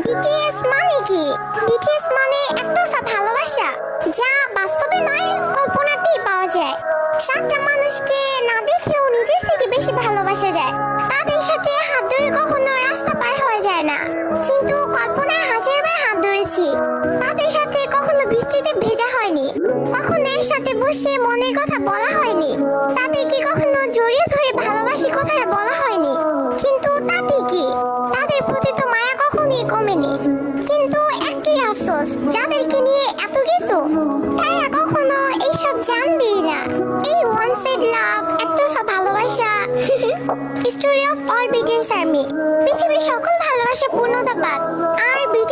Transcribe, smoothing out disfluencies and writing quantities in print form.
BTS মানে কি? BTS মানে একতরফা ভালোবাসা, যা বাস্তবে নয় কল্পনাতেই পাওয়া যায়। সাতটা মানুষকে না দেখেও নিজের থেকে বেশি ভালোবাসা যায়। তাদের সাথে হাত ধরে কখনো রাস্তা পার হওয়া যায় না, কিন্তু কল্পনায় হাজারবার হাত ধরেছি। তাদের সাথে কখনো বৃষ্টিতে ভেজা হয়নি, কখনো একসাথে বসে মনের কথা বলা হয়নি, তাদেরকে কখনো জড়িয়ে ধরে ভালোবাসি কথাটা বলা হয়নি। কিন্তু তাতে কি, তাদের প্রতি তো মায়া কখনোই কমেনি। কিন্তু একটাই আফসোস, যাদেরকে নিয়ে এত কিছু তারা কখনো এইসব জানবেই না। এই ওয়ান সাইড লাভ, একতরফা ভালোবাসা। Story of all BTS army. পৃথিবীর সকল ভালোবাসা পূর্ণতা পাক, আর বিটিএস